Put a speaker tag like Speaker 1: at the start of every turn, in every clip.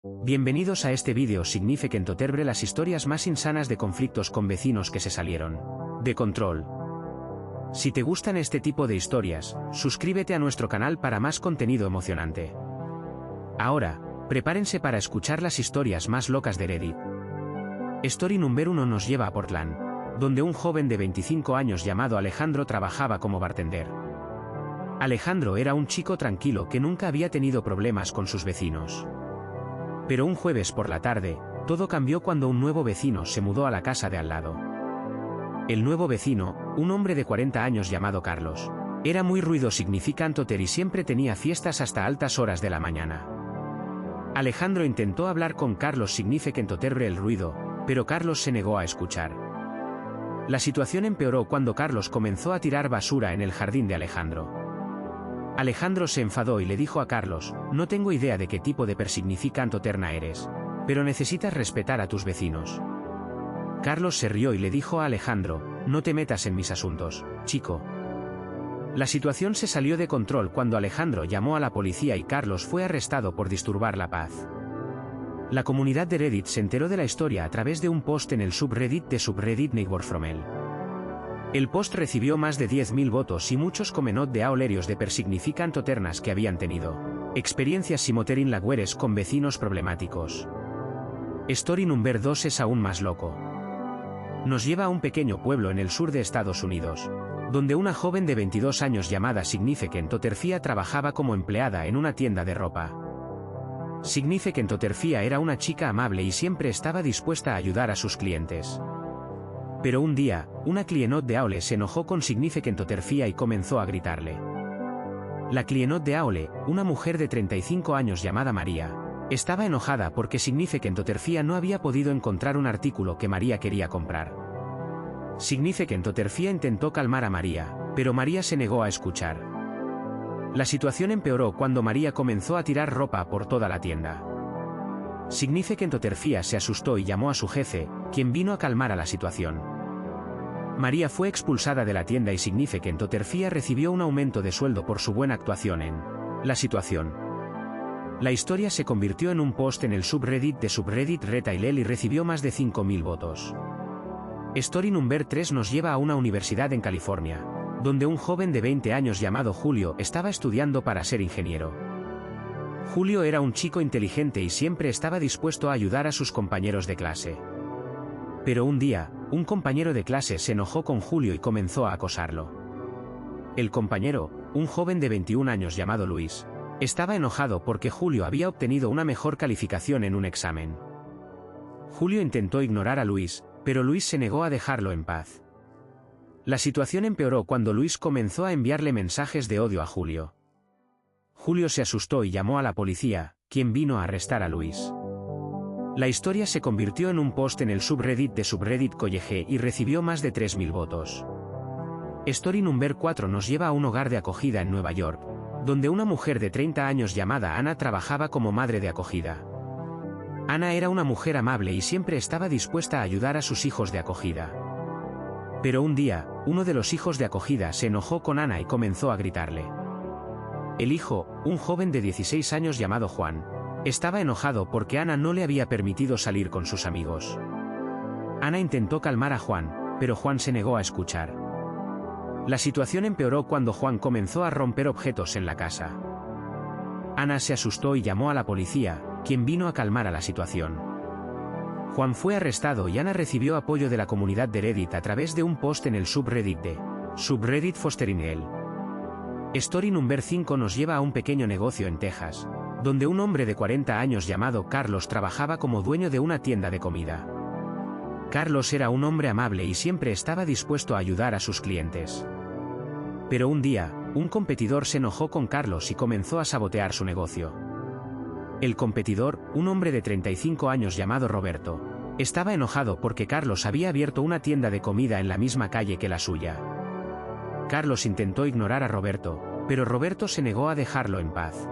Speaker 1: Bienvenidos a este vídeo Significant Otterbre, las historias más insanas de conflictos con vecinos que se salieron de control. Si te gustan este tipo de historias, suscríbete a nuestro canal para más contenido emocionante. Ahora, prepárense para escuchar las historias más locas de Reddit. Story número 1 nos lleva a Portland, donde un joven de 25 años llamado Alejandro trabajaba como bartender. Alejandro era un chico tranquilo que nunca había tenido problemas con sus vecinos. Pero un jueves por la tarde, todo cambió cuando un nuevo vecino se mudó a la casa de al lado. El nuevo vecino, un hombre de 40 años llamado Carlos, era muy ruido significant Otter y siempre tenía fiestas hasta altas horas de la mañana. Alejandro intentó hablar con Carlos significant Otterbre el ruido, pero Carlos se negó a escuchar. La situación empeoró cuando Carlos comenzó a tirar basura en el jardín de Alejandro. Alejandro se enfadó y le dijo a Carlos: no tengo idea de qué tipo de persignificant Otterna eres, pero necesitas respetar a tus vecinos. Carlos se rió y le dijo a Alejandro: no te metas en mis asuntos, chico. La situación se salió de control cuando Alejandro llamó a la policía y Carlos fue arrestado por disturbar la paz. La comunidad de Reddit se enteró de la historia a través de un post en el subreddit de subreddit Neighborfromel. El post recibió más de 10.000 votos y muchos comenot de aolerios de persignificant Otternas que habían tenido experiencias simoterin lagueres con vecinos problemáticos. Story número 2 es aún más loco. Nos lleva a un pequeño pueblo en el sur de Estados Unidos, donde una joven de 22 años llamada Significant Otterfia trabajaba como empleada en una tienda de ropa. Significant Otterfia era una chica amable y siempre estaba dispuesta a ayudar a sus clientes. Pero un día, una clienot de Aole se enojó con Significant Otterfia y comenzó a gritarle. La clienot de Aole, una mujer de 35 años llamada María, estaba enojada porque Significant Otterfia no había podido encontrar un artículo que María quería comprar. Significant Otterfia intentó calmar a María, pero María se negó a escuchar. La situación empeoró cuando María comenzó a tirar ropa por toda la tienda. Significant Otterfia se asustó y llamó a su jefe, quien vino a calmar a la situación. María fue expulsada de la tienda y Significant Otterfia recibió un aumento de sueldo por su buena actuación en la situación. La historia se convirtió en un post en el subreddit de subreddit Retailel y recibió más de 5.000 votos. Story número 3 nos lleva a una universidad en California, donde un joven de 20 años llamado Julio estaba estudiando para ser ingeniero. Julio era un chico inteligente y siempre estaba dispuesto a ayudar a sus compañeros de clase. Pero un día, un compañero de clase se enojó con Julio y comenzó a acosarlo. El compañero, un joven de 21 años llamado Luis, estaba enojado porque Julio había obtenido una mejor calificación en un examen. Julio intentó ignorar a Luis, pero Luis se negó a dejarlo en paz. La situación empeoró cuando Luis comenzó a enviarle mensajes de odio a Julio. Julio se asustó y llamó a la policía, quien vino a arrestar a Luis. La historia se convirtió en un post en el subreddit de subreddit College y recibió más de 3.000 votos. Story número 4 nos lleva a un hogar de acogida en Nueva York, donde una mujer de 30 años llamada Ana trabajaba como madre de acogida. Ana era una mujer amable y siempre estaba dispuesta a ayudar a sus hijos de acogida. Pero un día, uno de los hijos de acogida se enojó con Ana y comenzó a gritarle. El hijo, un joven de 16 años llamado Juan, estaba enojado porque Ana no le había permitido salir con sus amigos. Ana intentó calmar a Juan, pero Juan se negó a escuchar. La situación empeoró cuando Juan comenzó a romper objetos en la casa. Ana se asustó y llamó a la policía, quien vino a calmar a la situación. Juan fue arrestado y Ana recibió apoyo de la comunidad de Reddit a través de un post en el subreddit de subreddit Fosterinel. Story número 5 nos lleva a un pequeño negocio en Texas, donde un hombre de 40 años llamado Carlos trabajaba como dueño de una tienda de comida. Carlos era un hombre amable y siempre estaba dispuesto a ayudar a sus clientes. Pero un día, un competidor se enojó con Carlos y comenzó a sabotear su negocio. El competidor, un hombre de 35 años llamado Roberto, estaba enojado porque Carlos había abierto una tienda de comida en la misma calle que la suya. Carlos intentó ignorar a Roberto, pero Roberto se negó a dejarlo en paz.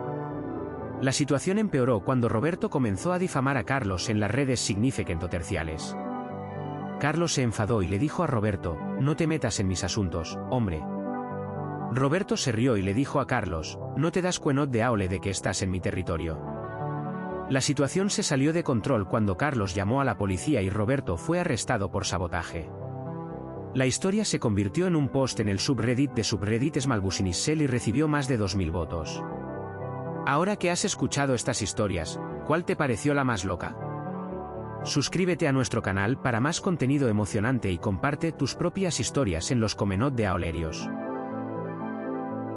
Speaker 1: La situación empeoró cuando Roberto comenzó a difamar a Carlos en las redes Significant Otterciales. Carlos se enfadó y le dijo a Roberto: no te metas en mis asuntos, hombre. Roberto se rió y le dijo a Carlos: no te das cuenta de Aole de que estás en mi territorio. La situación se salió de control cuando Carlos llamó a la policía y Roberto fue arrestado por sabotaje. La historia se convirtió en un post en el subreddit de subreddit Smalbusinissel y recibió más de 2000 votos. Ahora que has escuchado estas historias, ¿cuál te pareció la más loca? Suscríbete a nuestro canal para más contenido emocionante y comparte tus propias historias en los comenot de Aolerios.